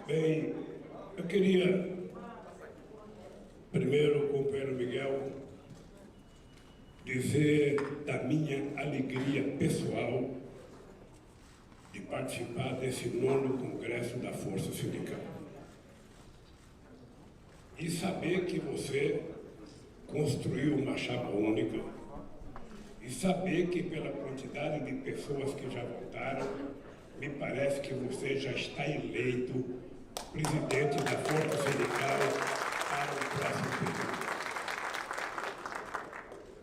Bem, eu queria, primeiro, companheiro Miguel, dizer da minha alegria pessoal de participar desse 9º Congresso da Força Sindical. E saber que você construiu uma chapa única, e saber que pela quantidade de pessoas que já votaram, me parece que você já está eleito presidente da Força Sindical para o próximo período.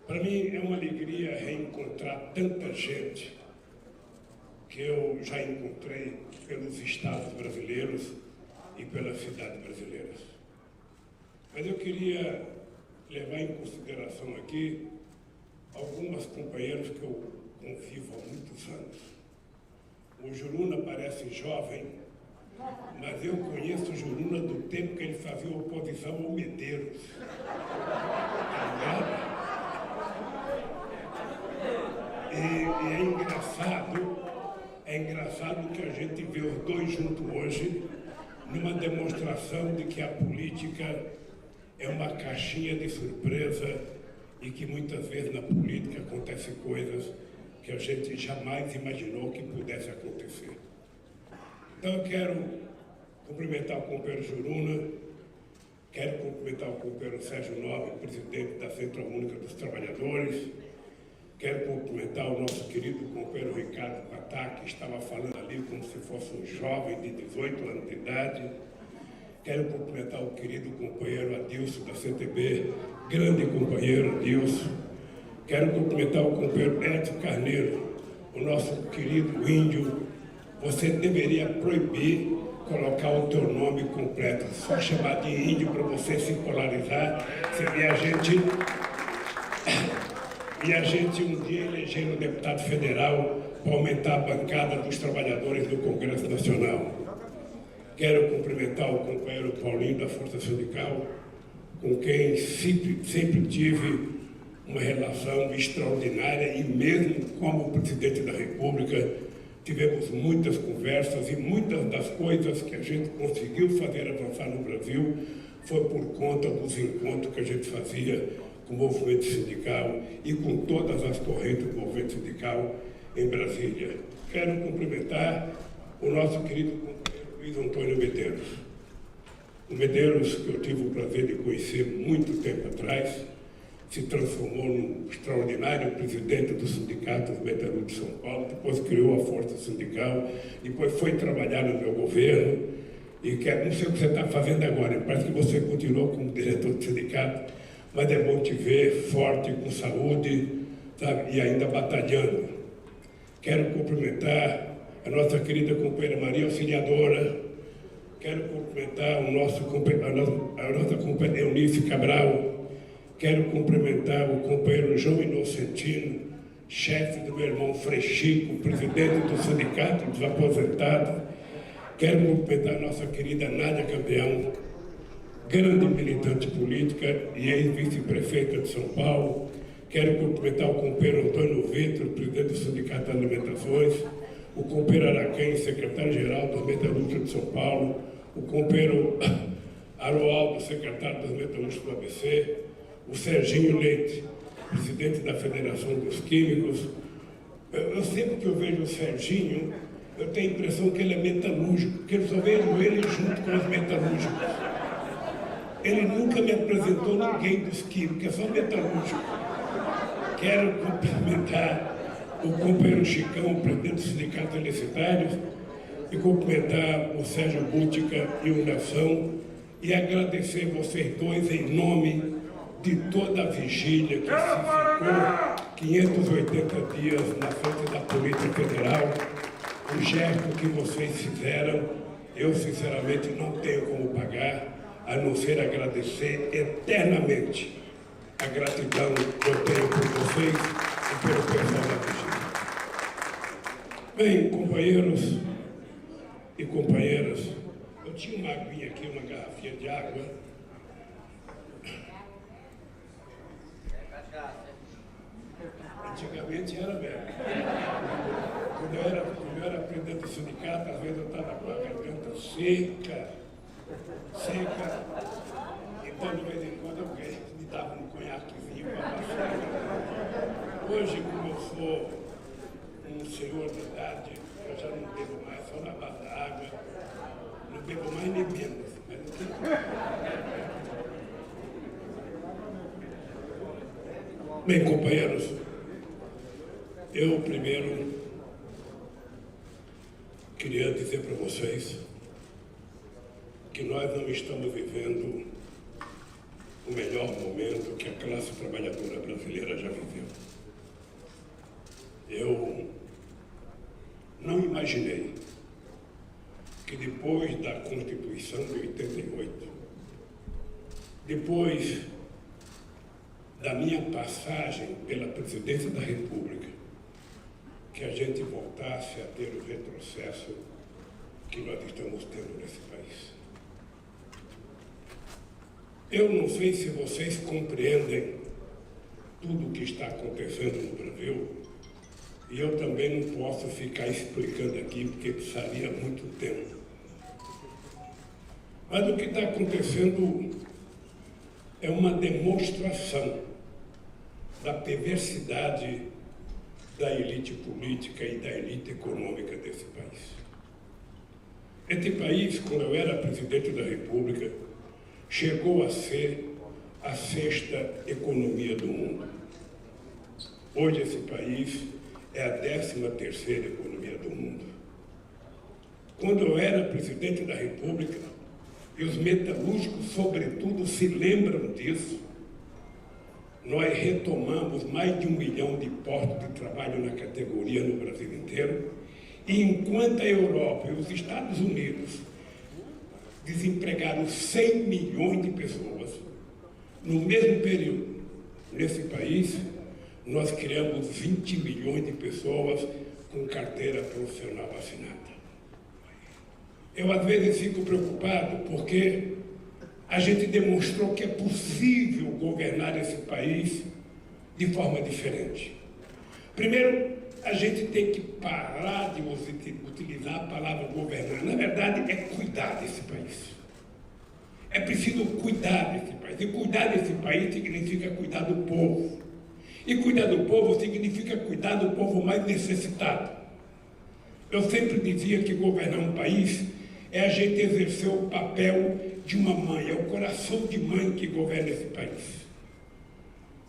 Para mim é uma alegria reencontrar tanta gente que eu já encontrei pelos estados brasileiros e pelas cidades brasileiras. Mas eu queria levar em consideração aqui algumas companheiros que eu convivo há muitos anos. O Juruna parece jovem, mas eu conheço o Juruna do tempo que ele fazia oposição ao Medeiros. Tá ligado? E é engraçado que a gente vê os dois juntos hoje numa demonstração de que a política é uma caixinha de surpresa e que muitas vezes na política acontecem coisas que a gente jamais imaginou que pudesse acontecer. Então eu quero cumprimentar o companheiro Juruna, quero cumprimentar o companheiro Sérgio Nobre, presidente da Central Única dos Trabalhadores, quero cumprimentar o nosso querido companheiro Ricardo Patá, que estava falando ali como se fosse um jovem de 18 anos de idade. Quero cumprimentar o querido companheiro Adilson da CTB, grande companheiro Adilson. Quero cumprimentar o companheiro Edson Carneiro, o nosso querido índio. Você deveria proibir colocar o teu nome completo, só chamar de índio para você se polarizar. E a gente um dia eleger um deputado federal para aumentar a bancada dos trabalhadores do Congresso Nacional. Quero cumprimentar o companheiro Paulinho da Força Sindical, com quem sempre tive uma relação extraordinária e mesmo como presidente da República tivemos muitas conversas e muitas das coisas que a gente conseguiu fazer avançar no Brasil foi por conta dos encontros que a gente fazia com o movimento sindical e com todas as correntes do movimento sindical em Brasília. Quero cumprimentar o nosso querido companheiro Luiz Antônio Medeiros. O Medeiros, que eu tive o prazer de conhecer muito tempo atrás, se transformou num extraordinário presidente do Sindicato dos Metalúrgicos de São Paulo, depois criou a Força Sindical, depois foi trabalhar no meu governo, e não sei o que você está fazendo agora, parece que você continuou como diretor do sindicato, mas é bom te ver forte, com saúde, sabe, e ainda batalhando. Quero cumprimentar a nossa querida companheira Maria Auxiliadora, quero cumprimentar a nossa companheira Eunice Cabral, quero cumprimentar o companheiro João Inocentino, chefe do meu irmão Frechico, presidente do Sindicato dos Aposentados. Quero cumprimentar a nossa querida Nádia Campeão, grande militante política e ex-vice-prefeita de São Paulo. Quero cumprimentar o companheiro Antônio Vitor, presidente do Sindicato de Alimentações, o companheiro Araquém, secretário-geral dos Metalúrgicos de São Paulo, o companheiro Aroaldo, secretário dos Metalúrgicos do ABC, o Serginho Leite, presidente da Federação dos Químicos. Eu sempre que eu vejo o Serginho, eu tenho a impressão que ele é metalúrgico, porque eu só vejo ele junto com os metalúrgicos. Ele nunca me apresentou ninguém dos químicos, é só metalúrgico. Quero cumprimentar o companheiro Chicão, presidente do Sindicato Felicitários, e cumprimentar o Sérgio Bútica e o Nação, e agradecer vocês dois em nome de toda a vigília que se ficou 580 dias na frente da Polícia Federal. O gesto que vocês fizeram, eu sinceramente não tenho como pagar, a não ser agradecer eternamente a gratidão que eu tenho por vocês e pelo pessoal da vigília. Bem, companheiros e companheiras, eu tinha uma aguinha aqui, uma garrafinha de água. Antigamente era velho. Quando eu era eu era presidente do sindicato, às vezes eu estava com a garganta seca. Então, de vez em quando, eu me dava um conhaquezinho para baixar. Hoje, como eu sou um senhor de idade, eu já não bebo mais, só na base da água. Não bebo mais nem menos, mas não tem problema. Bem, companheiros, eu primeiro queria dizer para vocês que nós não estamos vivendo o melhor momento que a classe trabalhadora brasileira já viveu. Eu não imaginei que depois da Constituição de 88, depois da minha passagem pela presidência da República, que a gente voltasse a ter o retrocesso que nós estamos tendo nesse país. Eu não sei se vocês compreendem tudo o que está acontecendo no Brasil, e eu também não posso ficar explicando aqui, porque precisaria muito tempo. Mas o que está acontecendo é uma demonstração da perversidade da elite política e da elite econômica desse país. Este país, quando eu era presidente da República, chegou a ser a 6ª economia do mundo. Hoje esse país é a 13ª economia do mundo. Quando eu era presidente da República, e os metalúrgicos, sobretudo, se lembram disso, nós retomamos mais de 1 milhão de postos de trabalho na categoria no Brasil inteiro, e enquanto a Europa e os Estados Unidos desempregaram 100 milhões de pessoas, no mesmo período, nesse país, nós criamos 20 milhões de pessoas com carteira profissional assinada. Eu, às vezes, fico preocupado porque a gente demonstrou que é possível governar esse país de forma diferente. Primeiro, a gente tem que parar de utilizar a palavra governar. Na verdade, é cuidar desse país. É preciso cuidar desse país. E cuidar desse país significa cuidar do povo. E cuidar do povo significa cuidar do povo mais necessitado. Eu sempre dizia que governar um país é a gente exercer o papel de uma mãe, é o coração de mãe que governa esse país.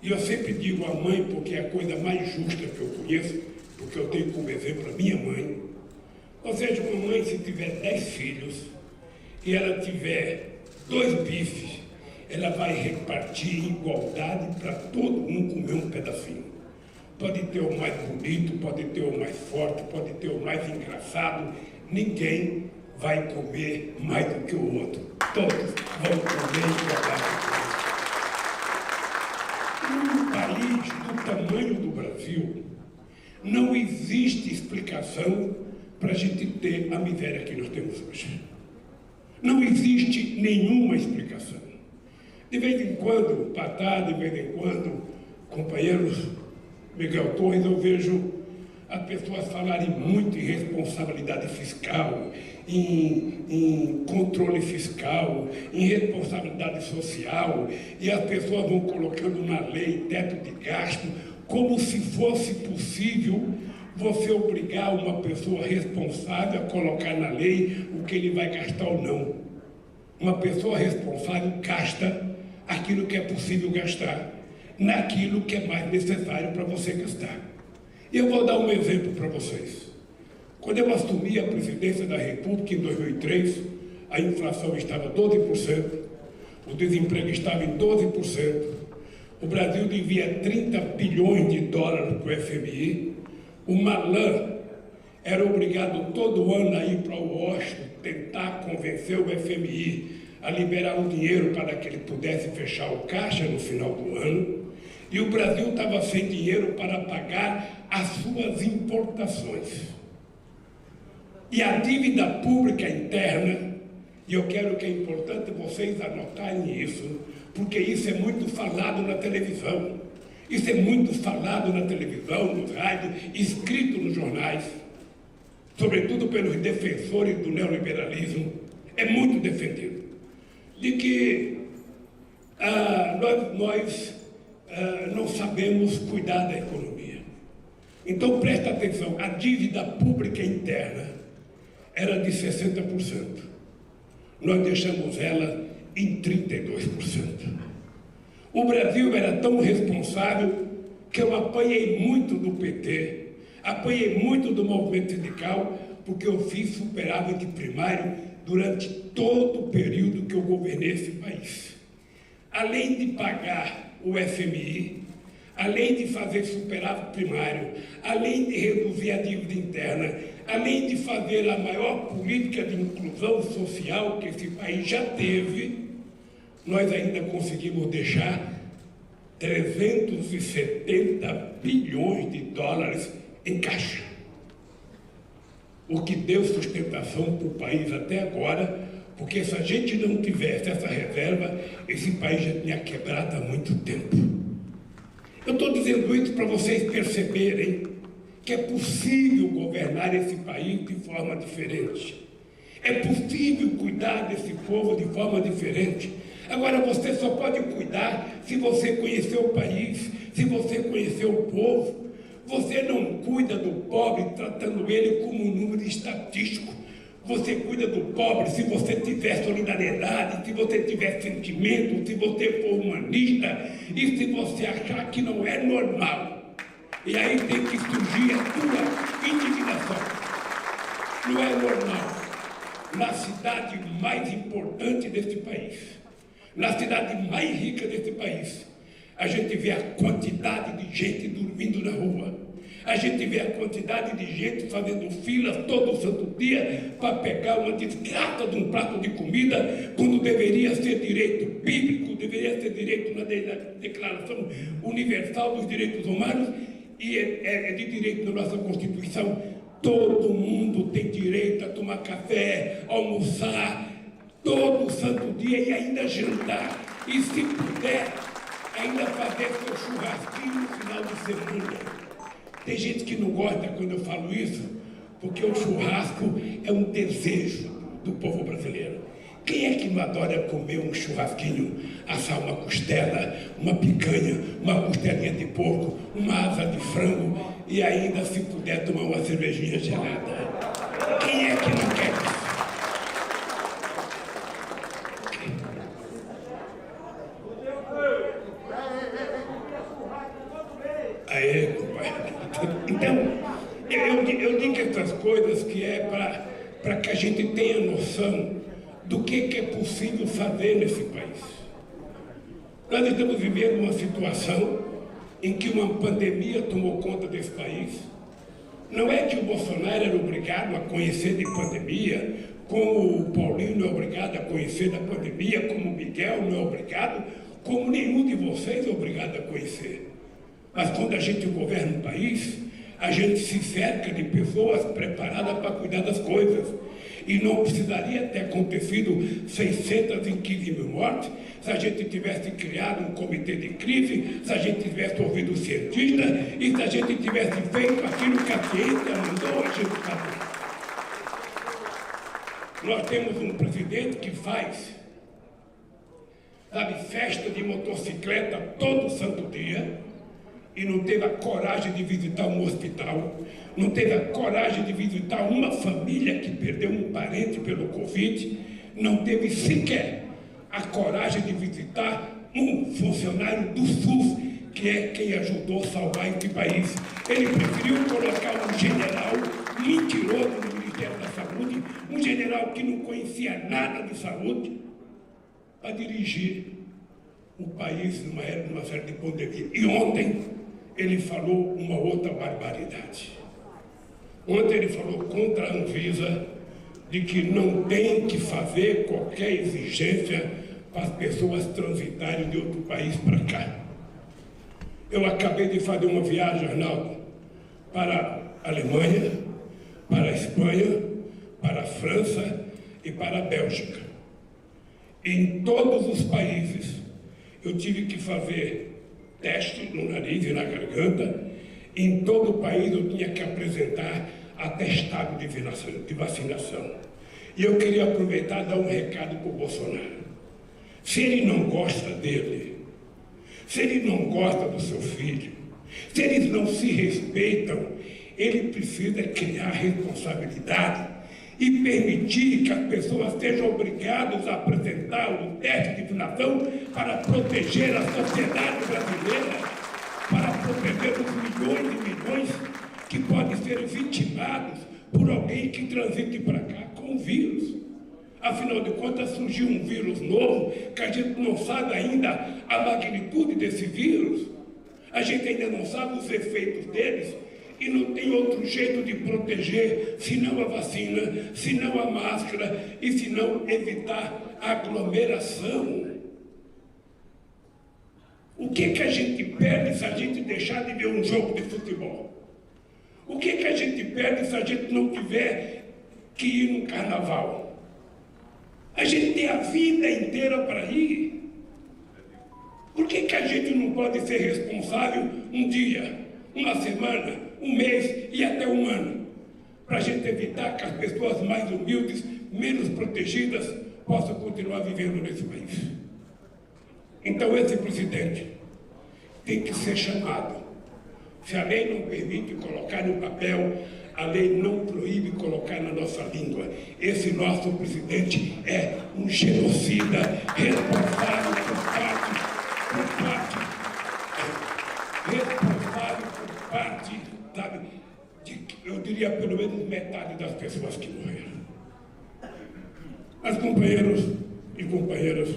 E eu sempre digo a mãe porque é a coisa mais justa que eu conheço, porque eu tenho como exemplo a minha mãe. Ou seja, uma mãe, se tiver 10 filhos e ela tiver 2 bifes, ela vai repartir em igualdade para todo mundo comer um pedacinho. Pode ter o mais bonito, pode ter o mais forte, pode ter o mais engraçado, ninguém vai comer mais do que o outro. Todos vão comer igualdade. Num país do tamanho do Brasil, não existe explicação para a gente ter a miséria que nós temos hoje. Não existe nenhuma explicação. De vez em quando, Patá, de vez em quando, companheiros Miguel Torres, eu vejo as pessoas falarem muito em responsabilidade fiscal, em controle fiscal, em responsabilidade social, e as pessoas vão colocando na lei teto de gasto, como se fosse possível você obrigar uma pessoa responsável a colocar na lei o que ele vai gastar ou não. Uma pessoa responsável gasta aquilo que é possível gastar, naquilo que é mais necessário para você gastar. E eu vou dar um exemplo para vocês. Quando eu assumi a presidência da República em 2003, a inflação estava 12%, o desemprego estava em 12%, o Brasil devia 30 bilhões de dólares para o FMI, o Malan era obrigado todo ano a ir para Washington tentar convencer o FMI a liberar o dinheiro para que ele pudesse fechar o caixa no final do ano, e o Brasil estava sem dinheiro para pagar as suas importações. E a dívida pública interna, e eu quero que é importante vocês anotarem isso, porque isso é muito falado na televisão, isso é muito falado na televisão, no rádio, escrito nos jornais. sobretudo pelos defensores do neoliberalismo, é muito defendido, de que nós não sabemos cuidar da economia. Então, presta atenção, a dívida pública interna era de 60%. Nós deixamos ela em 32%. O Brasil era tão responsável que eu apanhei muito do PT, apanhei muito do movimento sindical, porque eu fiz superávit primário durante todo o período que eu governei esse país. Além de pagar o FMI, além de fazer superávit primário, além de reduzir a dívida interna, além de fazer a maior política de inclusão social que esse país já teve, nós ainda conseguimos deixar 370 bilhões de dólares em caixa. O que deu sustentação para o país até agora, porque se a gente não tivesse essa reserva, esse país já tinha quebrado há muito tempo. Eu estou dizendo isso para vocês perceberem que é possível governar esse país de forma diferente. É possível cuidar desse povo de forma diferente. Agora, você só pode cuidar se você conhecer o país, se você conhecer o povo. Você não cuida do pobre tratando ele como um número estatístico. Você cuida do pobre se você tiver solidariedade, se você tiver sentimento, se você for humanista e se você achar que não é normal. E aí tem que surgir a tua indignação. Não é normal. Na cidade mais importante deste país, na cidade mais rica deste país, a gente vê a quantidade de gente dormindo na rua. A gente vê a quantidade de gente fazendo fila todo santo dia para pegar uma desgraça de um prato de comida, quando deveria ser direito bíblico, deveria ser direito na Declaração Universal dos Direitos Humanos, e é de direito na nossa Constituição. Todo mundo tem direito a tomar café, almoçar, todo santo dia e ainda jantar. E se puder, ainda fazer seu churrasquinho no final de semana. Tem gente que não gosta quando eu falo isso, porque o churrasco é um desejo do povo brasileiro. Quem é que não adora comer um churrasquinho, assar uma costela, uma picanha, uma costelinha de porco, uma asa de frango e ainda, se puder, tomar uma cervejinha gelada? Quem é que não quer isso? Aê, compadre. Então, eu digo essas coisas que é para que a gente tenha noção do que é possível fazer nesse país. Nós estamos vivendo uma situação em que uma pandemia tomou conta desse país. Não é que o Bolsonaro era obrigado a conhecer de pandemia, como o Paulinho não é obrigado a conhecer da pandemia, como o Miguel não é obrigado, como nenhum de vocês é obrigado a conhecer. Mas quando a gente governa um país, a gente se cerca de pessoas preparadas para cuidar das coisas. E não precisaria ter acontecido 615 mil mortes se a gente tivesse criado um comitê de crise, se a gente tivesse ouvido os cientistas e se a gente tivesse feito aquilo que a ciência mandou a gente fazer. Nós temos um presidente que faz, sabe, festa de motocicleta todo santo dia, e não teve a coragem de visitar um hospital, não teve a coragem de visitar uma família que perdeu um parente pelo Covid, não teve sequer a coragem de visitar um funcionário do SUS, que é quem ajudou a salvar esse país. Ele preferiu colocar um general mentiroso no Ministério da Saúde, um general que não conhecia nada de saúde, para dirigir o país numa série de pandemia. E ontem ele falou uma outra barbaridade. Ontem ele falou contra a Anvisa de que não tem que fazer qualquer exigência para as pessoas transitarem de outro país para cá. Eu acabei de fazer uma viagem, Arnaldo, para a Alemanha, para a Espanha, para a França e para a Bélgica. Em todos os países eu tive que fazer teste no nariz e na garganta. Em todo o país eu tinha que apresentar atestado de vacinação. E eu queria aproveitar e dar um recado para o Bolsonaro. Se ele não gosta dele, se ele não gosta do seu filho, se eles não se respeitam, ele precisa criar responsabilidade e permitir que as pessoas sejam obrigadas a apresentar o teste de vacinação para proteger a sociedade brasileira, para proteger os milhões e milhões que podem ser vitimados por alguém que transite para cá com o vírus. Afinal de contas, surgiu um vírus novo que a gente não sabe ainda a magnitude desse vírus. A gente ainda não sabe os efeitos deles e não tem outro jeito de proteger senão a vacina, senão a máscara e senão evitar a aglomeração. O que a gente perde se a gente deixar de ver um jogo de futebol? O que a gente perde se a gente não tiver que ir num carnaval? A gente tem a vida inteira para ir. Por que a gente não pode ser responsável um dia, uma semana, um mês e até um ano? Para a gente evitar que as pessoas mais humildes, menos protegidas, possam continuar vivendo nesse país. Então esse presidente tem que ser chamado. Se a lei não permite colocar no papel, a lei não proíbe colocar na nossa língua. Esse nosso presidente é um genocida responsável por parte, sabe, eu diria pelo menos metade das pessoas que morreram. Mas, companheiros e companheiras,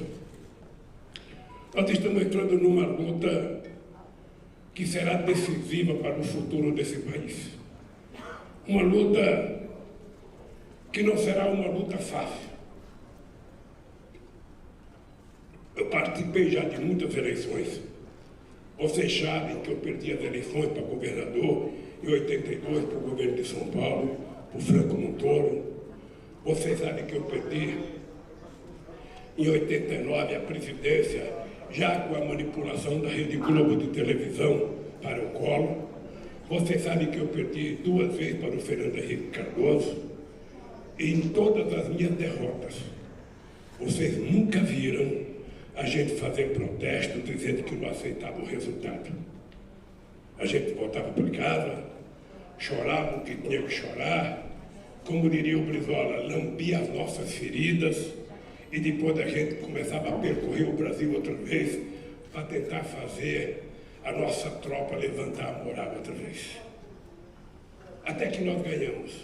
nós estamos entrando numa luta que será decisiva para o futuro desse país. Uma luta que não será uma luta fácil. Eu participei já de muitas eleições. Vocês sabem que eu perdi as eleições para governador, em 82 para o governo de São Paulo, para o Franco Montoro. Vocês sabem que eu perdi em 89 a presidência, já com a manipulação da Rede Globo de televisão para o Collor. Vocês sabem que eu perdi 2 vezes para o Fernando Henrique Cardoso. E em todas as minhas derrotas, vocês nunca viram a gente fazer protesto dizendo que não aceitava o resultado. A gente voltava para casa, chorava o que tinha que chorar, como diria o Brizola, lambia as nossas feridas, e depois a gente começava a percorrer o Brasil outra vez para tentar fazer a nossa tropa levantar a moral outra vez. Até que nós ganhamos.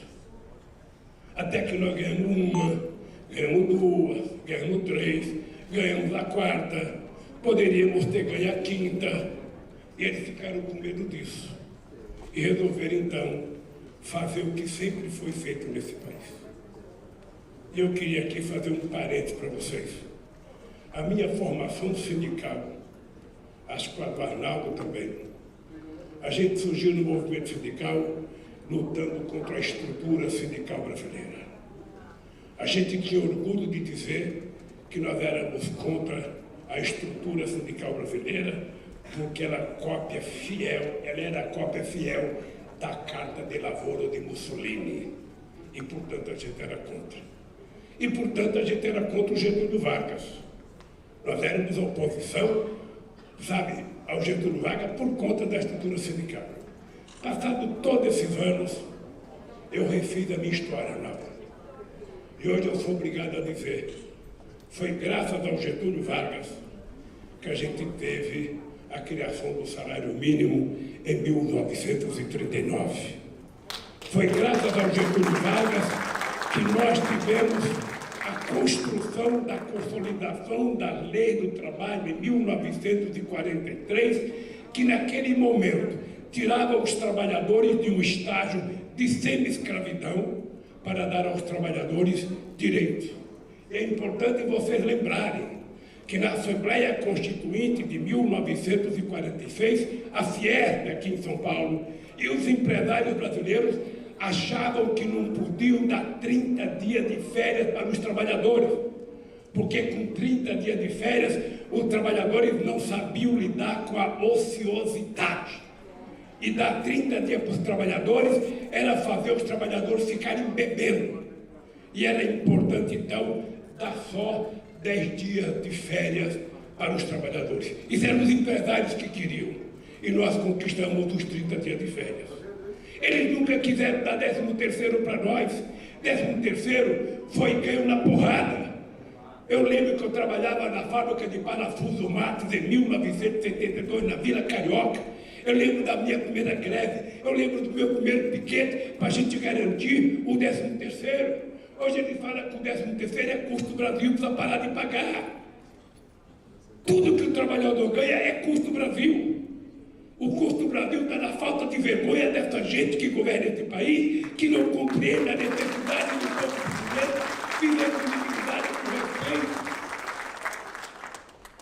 Até que nós ganhamos uma, ganhamos 2, ganhamos 3, ganhamos a 4ª, poderíamos ter ganho a 5ª, e eles ficaram com medo disso. E resolveram, então, fazer o que sempre foi feito nesse país. E eu queria aqui fazer um parênteses para vocês. A minha formação sindical, acho que a do Arnaldo também, a gente surgiu no movimento sindical lutando contra a estrutura sindical brasileira. A gente tinha orgulho de dizer que nós éramos contra a estrutura sindical brasileira, porque ela era cópia fiel da Carta de Lavoro de Mussolini. E, portanto, a gente era contra. E, portanto, a gente era contra o Getúlio Vargas. Nós éramos oposição, sabe, ao Getúlio Vargas por conta da estrutura sindical. Passado todos esses anos, eu refiz a minha história nova. E hoje eu sou obrigado a dizer, foi graças ao Getúlio Vargas que a gente teve a criação do salário mínimo em 1939. Foi graças ao Getúlio Vargas que nós tivemos a construção da consolidação da Lei do Trabalho em 1943, que naquele momento tirava os trabalhadores de um estágio de semi-escravidão para dar aos trabalhadores direitos. É importante vocês lembrarem que na Assembleia Constituinte de 1946, a Fiesp aqui em São Paulo, e os empresários brasileiros achavam que não podiam dar 30 dias de férias para os trabalhadores, porque com 30 dias de férias, os trabalhadores não sabiam lidar com a ociosidade. e dar 30 dias para os trabalhadores era fazer os trabalhadores ficarem bebendo. E era importante, então, dar só 10 dias de férias para os trabalhadores. Isso eram os empresários que queriam. E nós conquistamos os 30 dias de férias. Eles nunca quiseram dar 13º para nós. 13º foi ganho na porrada. Eu lembro que eu trabalhava na fábrica de parafuso Matos em 1972, na Vila Carioca. Eu lembro da minha primeira greve. Eu lembro do meu primeiro piquete para a gente garantir o 13º. Hoje ele fala que o 13º é custo do Brasil, precisa parar de pagar. Tudo que o trabalhador ganha é custo do Brasil. O custo do Brasil está na falta de vergonha dessa gente que governa esse país, que não compreende a necessidade do povo brasileiro, fizendo dignidade com respeito.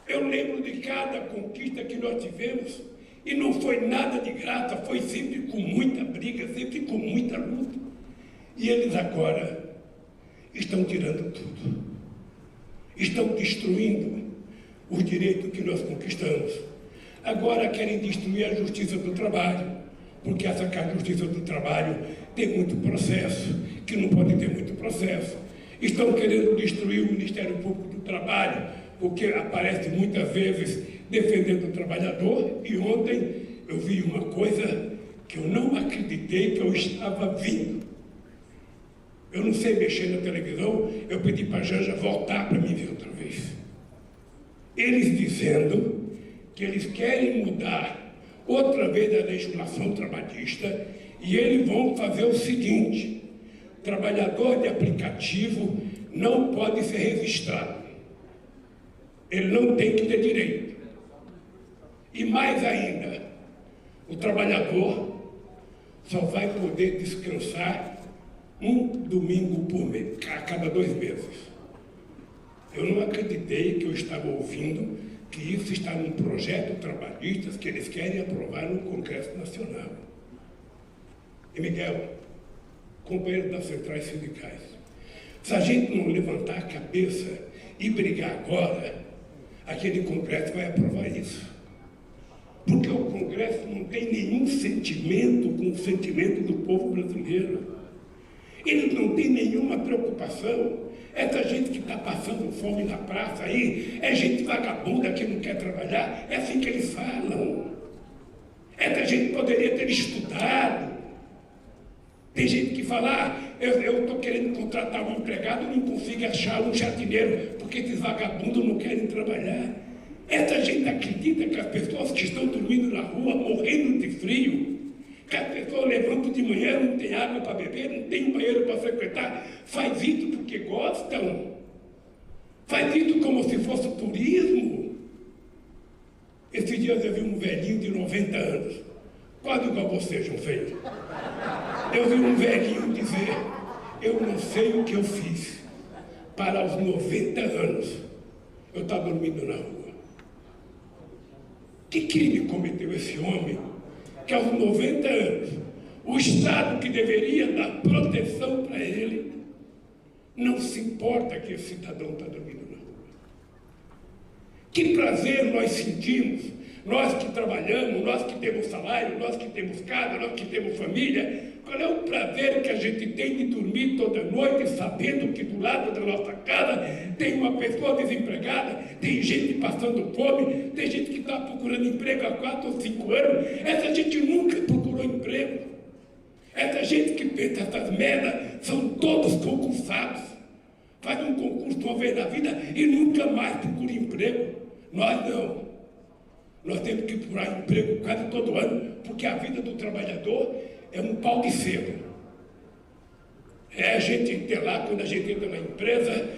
Eu lembro de cada conquista que nós tivemos, e não foi nada de graça, foi sempre com muita briga, sempre com muita luta. E eles agora estão tirando tudo. Estão destruindo os direitos que nós conquistamos. Agora querem destruir a justiça do trabalho, porque essa justiça do trabalho tem muito processo, que não pode ter muito processo. Estão querendo destruir o Ministério Público do Trabalho, porque aparece muitas vezes defendendo o trabalhador. E ontem eu vi uma coisa que eu não acreditei que eu estava vendo. Eu não sei mexer na televisão, eu pedi para a Janja voltar para mim ver outra vez. Eles dizendo que eles querem mudar outra vez a legislação trabalhista e eles vão fazer o seguinte: trabalhador de aplicativo não pode ser registrado. Ele não tem que ter direito. E mais ainda, o trabalhador só vai poder descansar um domingo por mês, a cada 2 meses. Eu não acreditei que eu estava ouvindo que isso está num projeto trabalhista que eles querem aprovar no Congresso Nacional. E Miguel, companheiro das centrais sindicais, se a gente não levantar a cabeça e brigar agora, aquele Congresso vai aprovar isso. Porque o Congresso não tem nenhum sentimento com o sentimento do povo brasileiro. Eles não têm nenhuma preocupação. Essa gente que está passando fome na praça aí, é gente vagabunda que não quer trabalhar, é assim que eles falam. Essa gente poderia ter estudado. Tem gente que fala, eu estou querendo contratar um empregado e não consigo achar um jardineiro, porque esses vagabundos não querem trabalhar. Essa gente acredita que as pessoas que estão dormindo na rua, morrendo de frio, que as pessoas levantam de manhã, não tem água para beber, não tem um banheiro para frequentar, faz isso porque gostam, faz isso como se fosse turismo. Esses dias eu vi um velhinho de 90 anos, quase igual você, João Feio. Eu vi um velhinho dizer, eu não sei o que eu fiz para aos 90 anos eu estar dormindo na rua. Que crime cometeu esse homem? Que aos 90 anos, o Estado que deveria dar proteção para ele, não se importa que esse cidadão está dormindo na rua. Que prazer nós sentimos, nós que trabalhamos, nós que temos salário, nós que temos casa, nós que temos família, qual é o prazer que a gente tem de dormir toda noite sabendo que do lado da nossa casa tem uma pessoa desempregada, tem gente passando fome, tem gente que está procurando emprego há 4 ou 5 anos, essa gente nunca procurou emprego. Essa gente que pensa essas merdas são todos concursados. Faz um concurso uma vez na vida e nunca mais procura emprego. Nós não. Nós temos que procurar emprego quase todo ano, porque a vida do trabalhador é um pau de sebo. É a gente ter lá, quando a gente entra na empresa,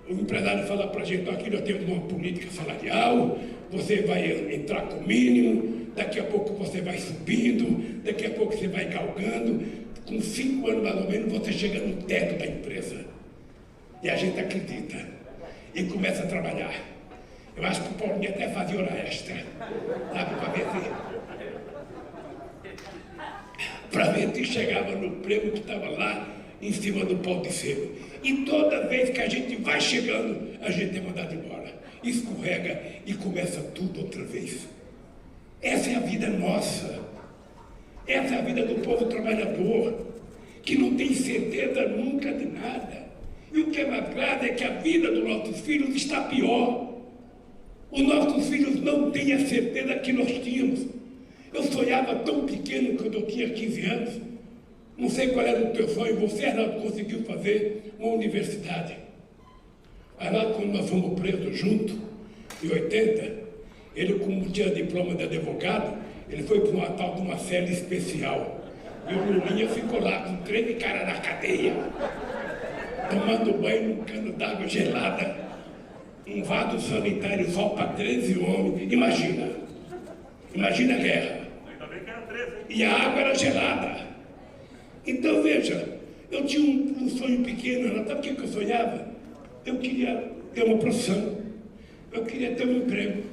o empresário fala para a gente, aqui nós temos uma política salarial, você vai entrar com o mínimo, daqui a pouco você vai subindo, daqui a pouco você vai galgando, com 5 anos mais ou menos você chega no teto da empresa. E a gente acredita, e começa a trabalhar. Eu acho que o Paulinho até fazia hora extra, sabe, para ver se chegava no prêmio que estava lá em cima do pau de sebo. E toda vez que a gente vai chegando, a gente é mandado embora. Escorrega e começa tudo outra vez. Essa é a vida nossa. Essa é a vida do povo trabalhador, que não tem certeza nunca de nada. E o que é mais grave é que a vida dos nossos filhos está pior. Os nossos filhos não têm a certeza que nós tínhamos. Eu sonhava tão pequeno quando eu tinha 15 anos. Não sei qual era o teu sonho, você, Arnaldo, conseguiu fazer uma universidade. Arnaldo, quando nós fomos presos juntos, em 80, ele, como tinha diploma de advogado, ele foi para uma tal de uma cela especial. E o Lulinha ficou lá com 13 caras na cadeia, tomando banho num cano d'água gelada, um vaso sanitário só para 13 homens. Imagina a guerra. E a água era gelada. Então veja, eu tinha um sonho pequeno, sabe o que eu sonhava? Eu queria ter uma profissão, eu queria ter um emprego,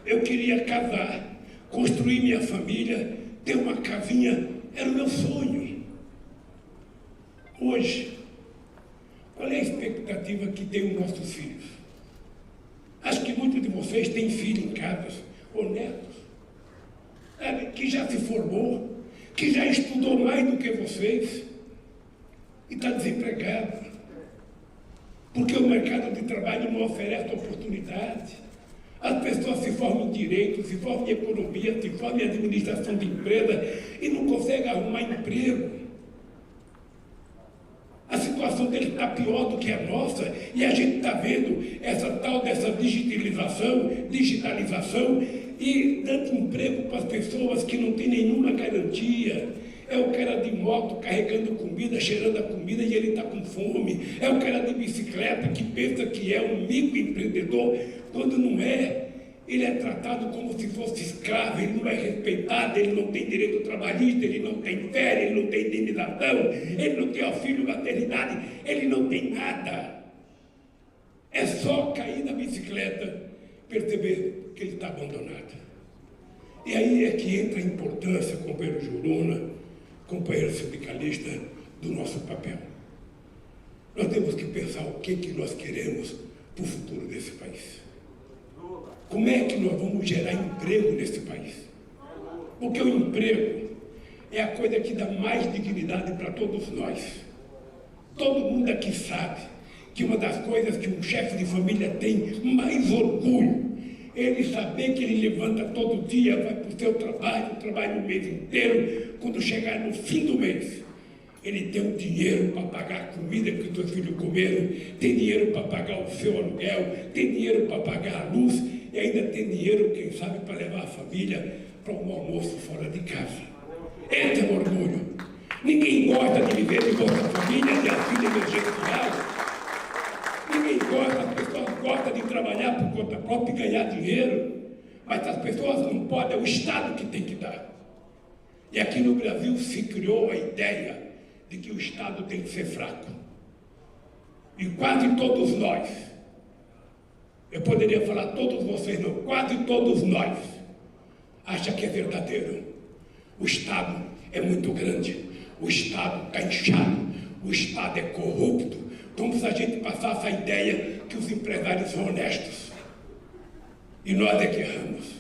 eu queria casar, construir minha família, ter uma casinha, era o meu sonho. Hoje, qual é a expectativa que tem os nossos filhos? Acho que muitos de vocês têm filho em casa, ou netos, sabe, que já se formou, que já estudou mais do que vocês e está desempregado, porque o mercado de trabalho não oferece oportunidade. As pessoas se formam em direito, se formam em economia, se formam em administração de empresa e não conseguem arrumar emprego. A situação deles está pior do que a nossa, e a gente está vendo essa tal dessa digitalização e dando emprego para as pessoas que não têm nenhuma garantia. É o cara de moto carregando comida, cheirando a comida e ele está com fome. É o cara de bicicleta que pensa que é um microempreendedor, quando não é. Ele é tratado como se fosse escravo, ele não é respeitado, ele não tem direito trabalhista, ele não tem férias, ele não tem indenização, ele não tem auxílio maternidade, ele não tem nada. É só cair na bicicleta, perceber que ele está abandonado. E aí é que entra a importância, companheiro Juruna, companheiro sindicalista, do nosso papel. Nós temos que pensar o que nós queremos para o futuro desse país. Como é que nós vamos gerar emprego nesse país? Porque o emprego é a coisa que dá mais dignidade para todos nós. Todo mundo aqui sabe que uma das coisas que um chefe de família tem mais orgulho é ele saber que ele levanta todo dia, vai para o seu trabalha o mês inteiro, quando chegar no fim do mês, ele tem um dinheiro para pagar a comida que os seus filhos comeram, tem dinheiro para pagar o seu aluguel, tem dinheiro para pagar a luz, e ainda tem dinheiro, quem sabe, para levar a família para um almoço fora de casa. Esse é o orgulho. Ninguém gosta de viver em Bolsa Família, de auxílio emergencial. Ninguém gosta, as pessoas gostam de trabalhar por conta própria e ganhar dinheiro. Mas as pessoas não podem, é o Estado que tem que dar. E aqui no Brasil se criou a ideia de que o Estado tem que ser fraco. E quase todos nós, eu poderia falar todos vocês, não, quase todos nós, acham que é verdadeiro. O Estado é muito grande, o Estado está inchado, o Estado é corrupto, como se a gente passasse a ideia que os empresários são honestos. E nós é que erramos.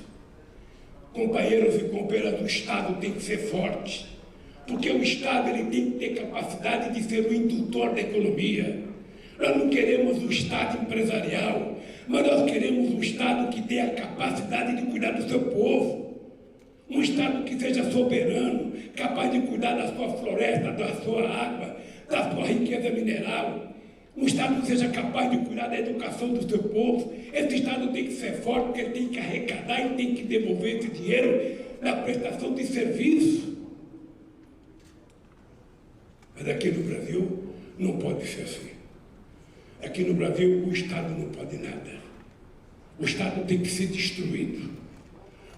Companheiros e companheiras, o Estado tem que ser forte, porque o Estado ele tem que ter capacidade de ser o indutor da economia. Nós não queremos um Estado empresarial, mas nós queremos um Estado que tenha a capacidade de cuidar do seu povo. Um Estado que seja soberano, capaz de cuidar da sua floresta, da sua água, da sua riqueza mineral. Um Estado que seja capaz de cuidar da educação do seu povo. Esse Estado tem que ser forte, porque ele tem que arrecadar e tem que devolver esse dinheiro na prestação de serviço. Mas aqui no Brasil não pode ser assim. Aqui no Brasil o Estado não pode nada. O Estado tem que ser destruído.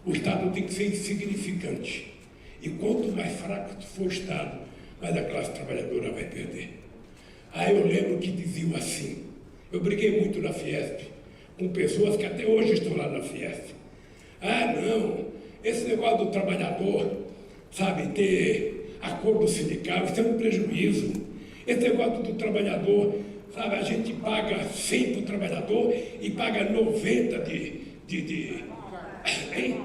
O Estado tem que ser insignificante. E quanto mais fraco for o Estado, mais a classe trabalhadora vai perder. Eu lembro que diziam assim, eu briguei muito na Fiesp, com pessoas que até hoje estão lá na Fiesp. Não, esse negócio do trabalhador, sabe, ter acordo sindical, isso é um prejuízo. Esse negócio do trabalhador, sabe, a gente paga 100 para o trabalhador e paga 90 hein?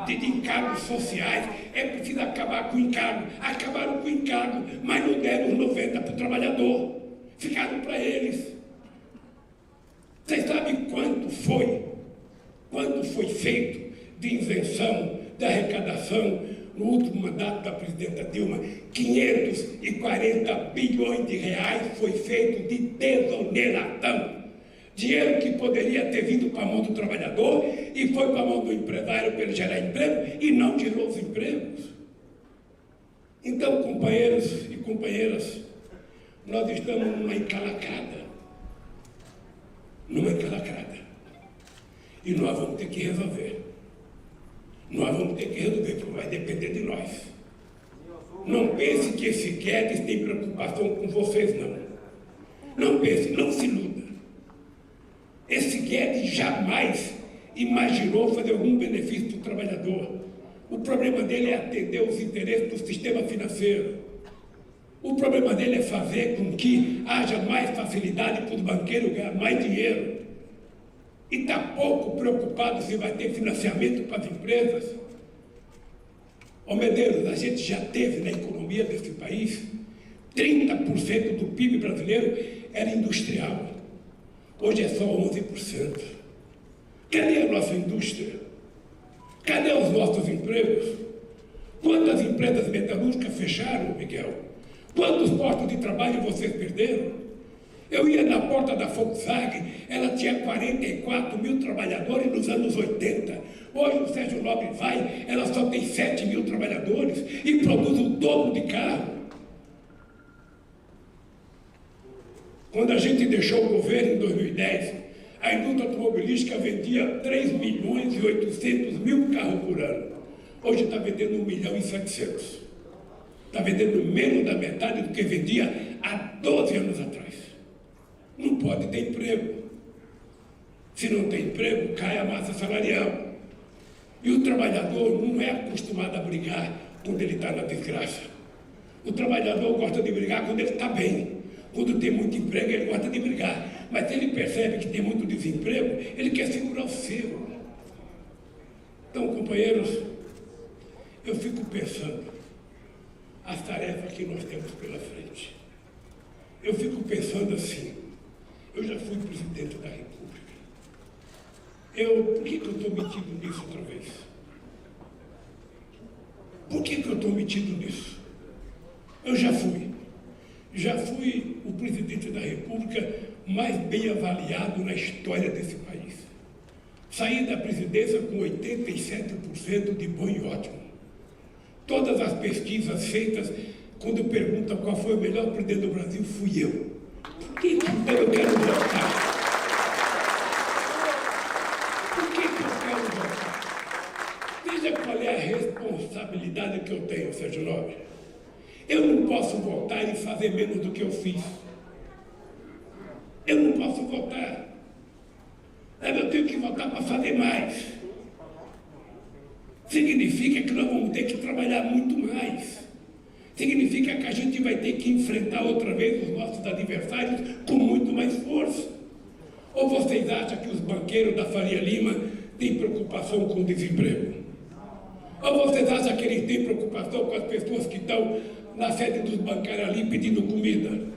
de encargos sociais, é preciso acabar com o encargo. Acabaram com o encargo, mas não deram os 90 para o trabalhador. Ficaram para eles. Vocês sabem quanto foi feito de isenção da arrecadação no último mandato da presidenta Dilma? 540 bilhões de reais foi feito de desoneração. Dinheiro que poderia ter vindo para a mão do trabalhador e foi para a mão do empresário para ele gerar emprego e não gerou os empregos. Então, companheiros e companheiras, nós estamos numa encalacrada. E nós vamos ter que resolver. Porque vai depender de nós. Não pense que esse Guedes tem preocupação com vocês, não. Não pense, não se iluda. Esse Guedes jamais imaginou fazer algum benefício para o trabalhador. O problema dele é atender os interesses do sistema financeiro. O problema dele é fazer com que haja mais facilidade para os banqueiros ganhar mais dinheiro. E está pouco preocupado se vai ter financiamento para as empresas. Ô Medeiros, a gente já teve na economia desse país 30% do PIB brasileiro era industrial. Hoje é só 11%. Cadê a nossa indústria? Cadê os nossos empregos? Quantas empresas metalúrgicas fecharam, Miguel? Quantos postos de trabalho vocês perderam? Eu ia na porta da Volkswagen, ela tinha 44 mil trabalhadores nos anos 80. Hoje o Sérgio Nobre vai, ela só tem 7 mil trabalhadores e produz o dobro de carro. Quando a gente deixou o governo em 2010, a indústria automobilística vendia 3 milhões e 800 mil carros por ano. Hoje está vendendo 1 milhão e 700. Está vendendo menos da metade do que vendia há 12 anos atrás. Não pode ter emprego. Se não tem emprego, cai a massa salarial. E o trabalhador não é acostumado a brigar quando ele está na desgraça. O trabalhador gosta de brigar quando ele está bem. Quando tem muito emprego, ele gosta de brigar. Mas se ele percebe que tem muito desemprego, ele quer segurar o seu. Então, companheiros, eu fico pensando as tarefas que nós temos pela frente. Eu fico pensando assim, eu já fui presidente da República. Por que eu estou metido nisso outra vez? Por que eu estou metido nisso? Eu já fui o presidente da República mais bem avaliado na história desse país. Saí da presidência com 87% de bom e ótimo. Todas as pesquisas feitas, quando perguntam qual foi o melhor presidente do Brasil, fui eu. Por que então eu quero voltar? Por que eu quero voltar? Veja qual é a responsabilidade que eu tenho, Sérgio Nobre. Eu não posso voltar e fazer menos do que eu fiz. Eu não posso voltar. Eu tenho que voltar para fazer mais. Significa que nós vamos ter que trabalhar muito mais. Significa que a gente vai ter que enfrentar outra vez os nossos adversários com muito mais força. Ou vocês acham que os banqueiros da Faria Lima têm preocupação com o desemprego? Ou vocês acham que eles têm preocupação com as pessoas que estão na sede dos bancários ali pedindo comida?